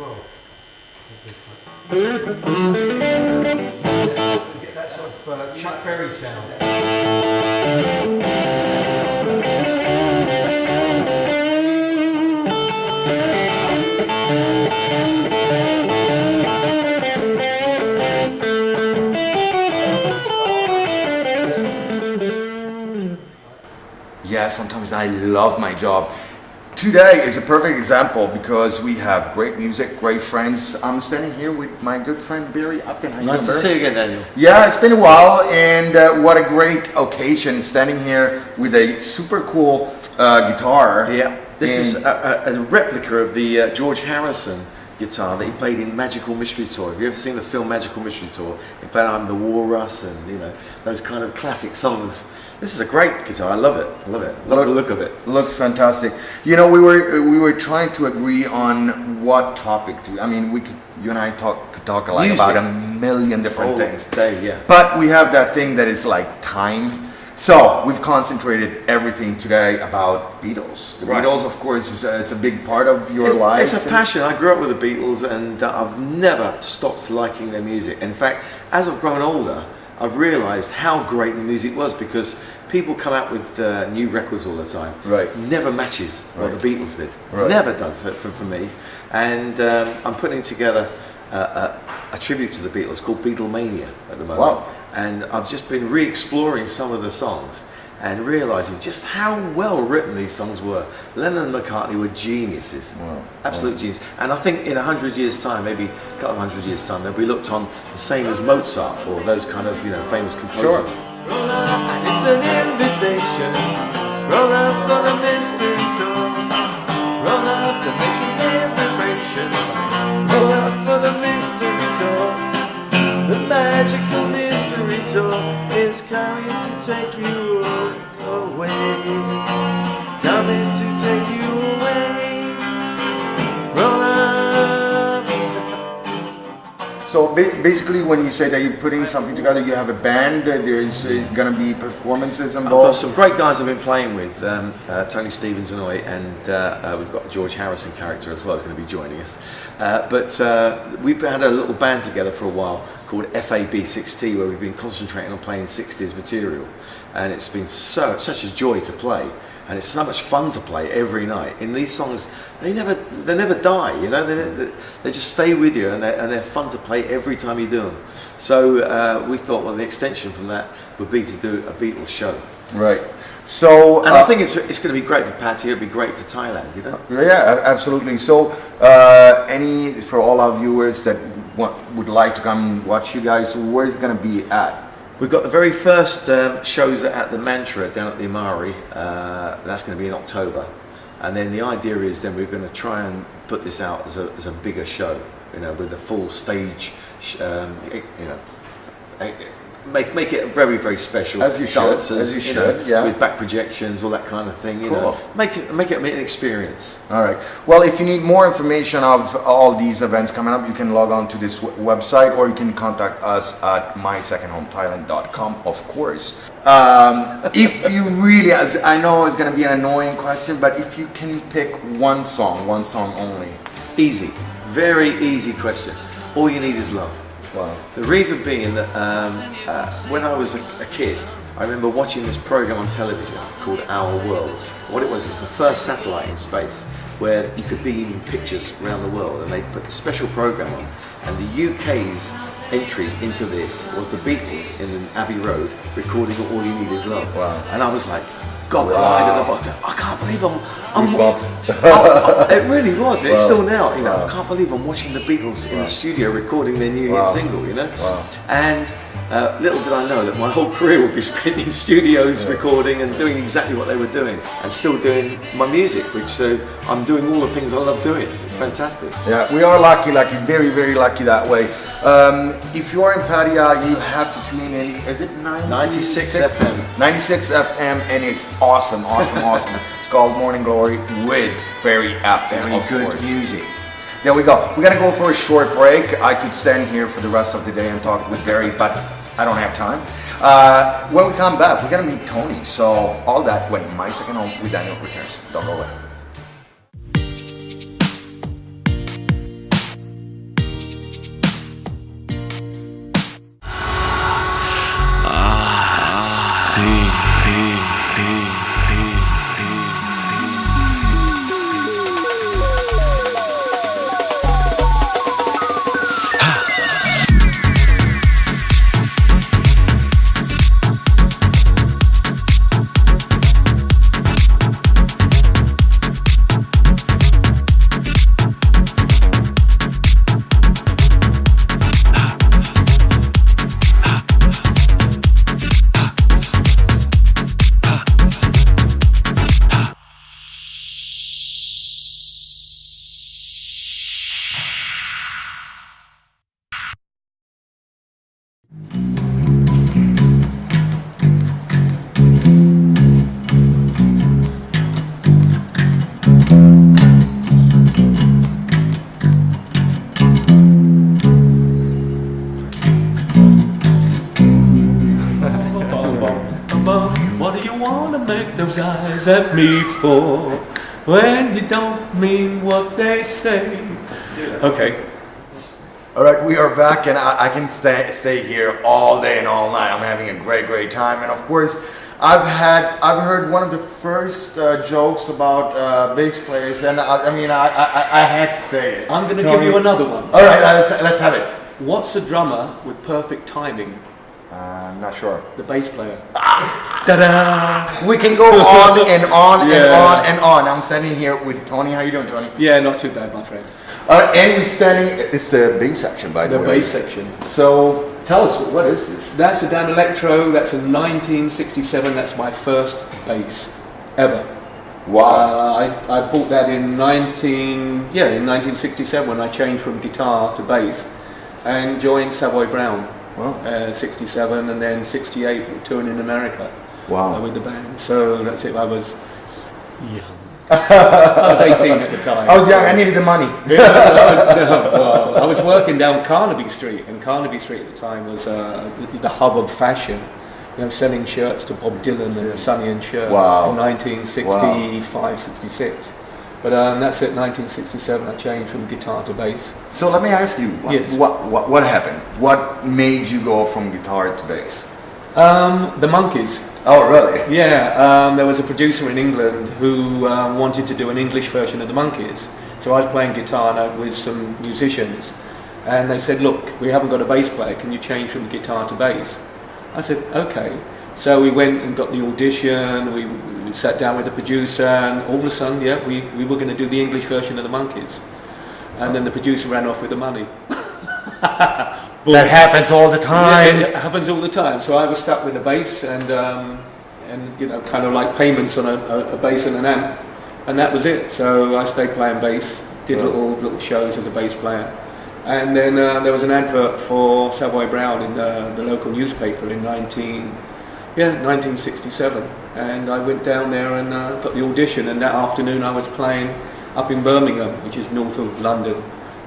well. Get that sort of Chuck Berry sound. Yeah, sometimes I love my job. Today is a perfect example because we have great music, great friends. I'm standing here with my good friend Barry Upton. How you Nice to doing, see you again, Daniel. Yeah, it's been a while, and what a great occasion standing here with a super cool guitar. Yeah, this is a replica of the George Harrison guitar that he played in Magical Mystery Tour. Have you ever seen the film Magical Mystery Tour? He played on the Walrus and those kind of classic songs. This is a great guitar. I love it. I love it. Love the look of it. Looks fantastic. You know, we were trying to agree on what topic to. I mean, you and I could talk like Music. about a million different things. Yeah. But we have that thing that is like time. So we've concentrated everything today about Beatles. The Beatles, of course, it's a big part of your life. It's a passion. I grew up with the Beatles, and I've never stopped liking their music. In fact, as I've grown older, I've realised how great the music was because people come out with new records all the time. Right. Never matches what the Beatles did. Right. Never does for me. And I'm putting together a tribute to the Beatles called Beatlemania at the moment. Wow. And I've just been re-exploring some of the songs and realising just how well written these songs were. Lennon and McCartney were geniuses, absolute genius. And I think in 100 years' time, maybe a couple of 100 years' time, they'll be looked on the same as Mozart or those kind of famous composers. Sure. Roll up, and it's an invitation. Roll up for the mystery tour. Roll up to make an vibrations. Roll up for the mystery tour. The magical mystery tour is coming to take you away. Coming to take you away. Roll up. So basically, when you say that you're putting something together, you have a band. There's going to be performances I've got involved. some great guys I've been playing with, Tony Stevens and we've got a George Harrison character as well who's going to be joining us. But we've had a little band together for a while called FAB6T, where we've been concentrating on playing 60s material, and it's been such a joy to play. And it's so much fun to play every night. In these songs, they never die. They just stay with you, and they're fun to play every time you do them. So we thought, well, the extension from that would be to do a Beatles show. Right. So, and I think it's going to be great for Pattaya. It'd be great for Thailand. Yeah, absolutely. So, for all our viewers that would like to come watch you guys, where is it going to be at? We've got the very first shows at the Mantra down at the Amari. That's going to be in October, and then the idea is then we're going to try and put this out as a bigger show, with a full stage, make it very, very special. As you should, yeah. With back projections, all that kind of thing. Cool. Make it an experience. All right. Well, if you need more information of all these events coming up, you can log on to this website, or you can contact us at mysecondhomethailand.com, of course. If you really, as I know it's going to be an annoying question, but if you can pick one song only. Easy, very easy question. All you need is love. Wow. The reason being that when I was a kid, I remember watching this program on television called Our World. What it was the first satellite in space where you could be in pictures around the world, and they put a special program on. And the UK's entry into this was the Beatles in Abbey Road recording All You Need Is Love. Wow. And I was like, God, I can't believe it really was. It's still now. I can't believe I'm watching the Beatles in the studio recording their new hit single. Wow. And little did I know that my whole career would be spent in studios recording and doing exactly what they were doing, and still doing my music. So I'm doing all the things I love doing. It's fantastic. Yeah, we are lucky, very, very lucky that way. If you are in Pattaya, you have to tune in. Is it 96 FM? 96 FM, and it's awesome. It's called Morning Glory with Barry Upton. Very good music. There we go. We're gonna go for a short break. I could stand here for the rest of the day and talk with Barry, but I don't have time. When we come back, we're gonna meet Tony. So all that when My Second Home with Daniel returns. Don't go away. those eyes at me for when you don't mean what they say? Okay. All right, we are back, and I can stay here all day and all night. I'm having a great time, and of course, I've heard one of the first jokes about bass players, and I had to say it. I'm going to Tony. give you another one. All right, let's have it. What's a drummer with perfect timing? I'm not sure. The bass player. Ta-da! We can go on and on and Yeah. on and on. I'm standing here with Tony. How you doing, Tony? Yeah, not too bad, my friend. And we're standing. It's the bass section, by the The way. bass section. So tell us, what is this? That's a Dan Electro. That's a 1967. That's my first bass ever. Wow. I bought that in 1967 when I changed from guitar to bass and joined Savoy Brown. Wow. 67 and then 68 touring in America Wow. with the band. So that's it. I was young. I was 18 at the time. I was young. I needed the money. Well, I was working down Carnaby Street, and Carnaby Street at the time was the hub of fashion. You know, selling shirts to Bob Dylan and Sonny and Cher Wow. in 1965, 66. But that's it. 1967. I changed from guitar to bass. So let me ask you, Yes. what happened? What made you go from guitar to bass? The Monkees. Oh, really? Yeah, there was a producer in England who wanted to do an English version of the Monkees. So I was playing guitar with some musicians, and they said, "Look, we haven't got a bass player. Can you change from guitar to bass?" I said, "Okay." So we went and got the audition. We sat down with the producer, and all of a sudden, yeah, we were going to do the English version of the Monkees. And then the producer ran off with the money. That happens all the time. Yeah, it happens all the time. So I was stuck with a bass and you know, kind of like payments on a bass and an amp, and that was it. So I stayed playing bass, did little shows as a bass player, and then there was an advert for Savoy Brown in the local newspaper in 1967, and I went down there and got the audition. And that afternoon I was playing up in Birmingham, which is north of London.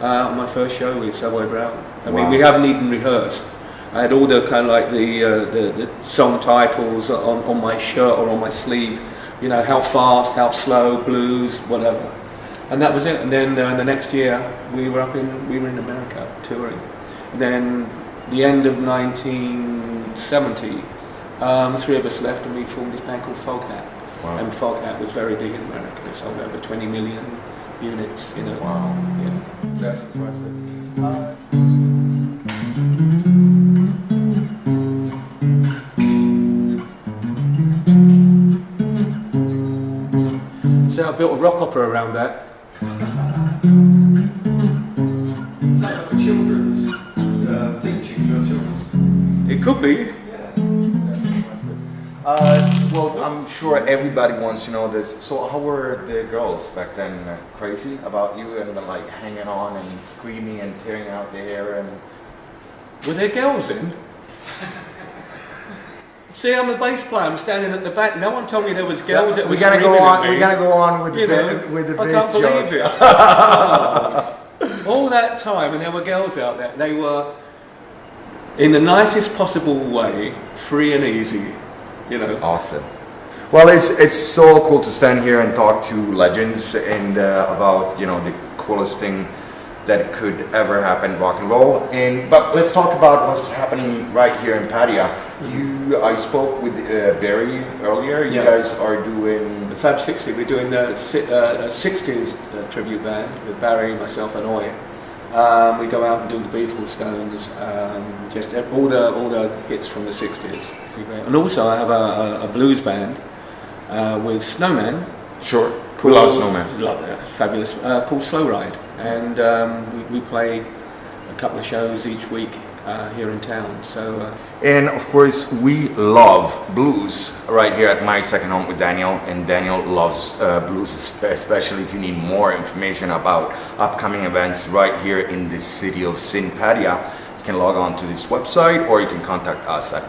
On my first show with Savoy Brown. I mean, we haven't even rehearsed. I had all the kind of like the song titles on my shirt or on my sleeve. You know, how fast, how slow, blues, whatever. And that was it. And then the next year we were in America touring. And then the end of 1970, the three of us left and we formed this band called Foghat. Wow. And Foghat was very big in America. It sold over 20 million units. You know. Wow. Yeah. That's impressive. So I built a rock opera around that. Is that like a children's theme tune to a children's? It could be. Yeah, that's impressive. Well, I'm sure everybody wants to know this. So, how were the girls back then? Crazy about you and like hanging on and screaming and tearing out their hair and? Were there girls in? See, I'm a bass player. I'm standing at the back. No one told me there was girls. That We're were gonna go screaming at on. me. We're gonna go on with You know, the I bass can't believe jokes. it. Oh. All that time, and there were girls out there. They were, in the nicest possible way, free and easy. You know. Awesome. Well, it's so cool to stand here and talk to legends and about the coolest thing that could ever happen in rock and roll. But let's talk about what's happening right here in Pattaya. I spoke with Barry earlier. You Yeah. guys are doing The Fab 60. We're doing a 60s tribute band with Barry, myself, and Oi. We go out and do the Beatles, Stones, just all the hits from the 60s. And also I have a blues band with Snowman. Sure. We love Snowman. Love that. Fabulous. Called Slow Ride. And we play a couple of shows each week here in town. So. And of course, we love blues right here at My Second Home with Daniel. And Daniel loves blues, especially if you need more information about upcoming events right here in the city of Sin Pattaya. You can log on to this website or you can contact us at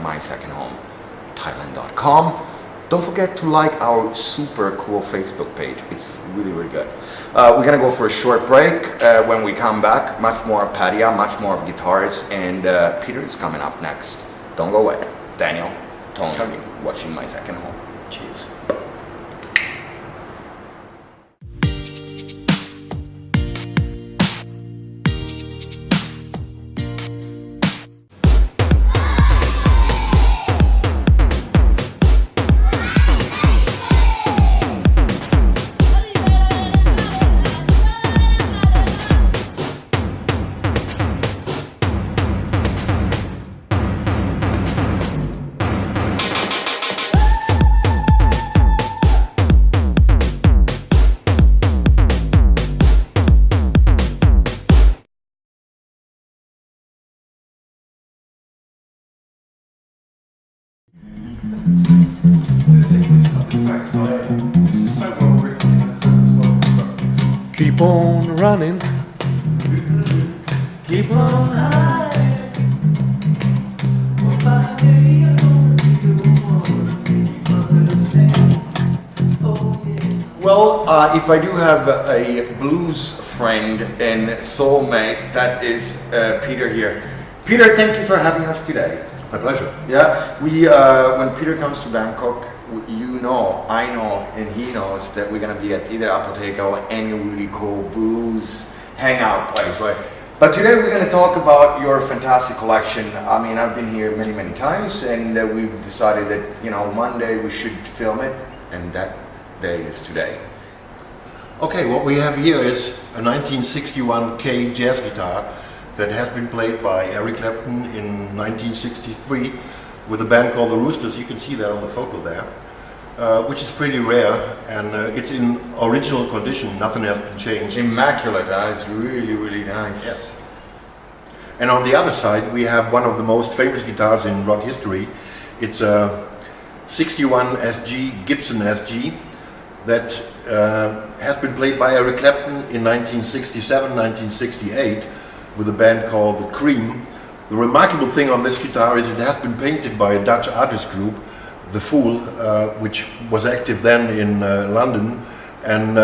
mysecondhomethailand.com. Don't forget to like our super cool Facebook page. It's really, really good. We're gonna go for a short break. When we come back, much more of Pattaya, much more of guitars, and Peter is coming up next. Don't go away. Daniel, Tony, watching My Second Home. Cheers. so exciting. It's so well written in that sense as well. Keep on running. Keep on high. Well, if I do have a blues friend and soulmate, that is Peter here. Peter, thank you for having us today. My pleasure. Yeah, we when Peter comes to Bangkok, you know, I know, and he knows that we're gonna be at either Apotheca or any really cool blues hangout place. Right. But today we're gonna talk about your fantastic collection. I mean, I've been here many times, and we've decided that, you know, Monday we should film it, and that day is today. Okay, what we have here is a 1961 K jazz guitar that has been played by Eric Clapton in 1963 with a band called the Roosters. You can see that on the photo there, which is pretty rare, and it's in original condition. Nothing has been changed. Immaculate, it's really nice. Yes. And on the other side, we have one of the most famous guitars in rock history. It's a 61 SG, Gibson SG, that has been played by Eric Clapton in 1967, 1968 with a band called The Cream. The remarkable thing on this guitar is it has been painted by a Dutch artist group, The Fool, which was active then in London. And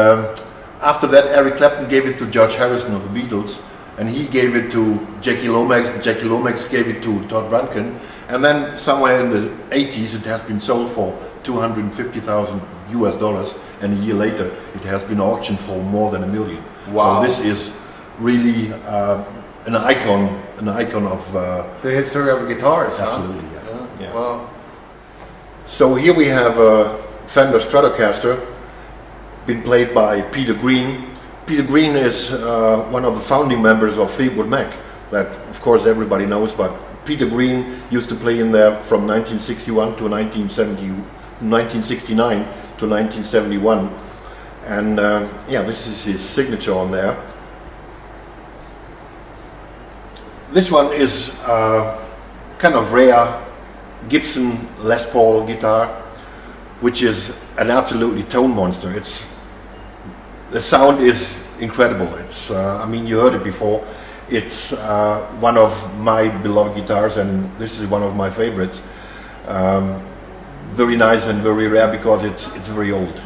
after that, Eric Clapton gave it to George Harrison of the Beatles, and he gave it to Jackie Lomax. Jackie Lomax gave it to Todd Rundgren, and then somewhere in the 80s it has been sold for $250,000 US, and a year later it has been auctioned for more than $1 million. Wow. So this is really an icon of The history of guitars, absolutely. Huh? Yeah. Well, So here we have a Fender Stratocaster, been played by Peter Green. Peter Green is one of the founding members of Fleetwood Mac, that of course everybody knows, but Peter Green used to play in there from 1961 to 1969 to 1971, and yeah, this is his signature on there. This one is kind of rare Gibson Les Paul guitar, which is an absolutely tone monster. The sound is incredible. It's I mean, you heard it before. It's one of my beloved guitars, and this is one of my favorites. Very nice and very rare because it's very old.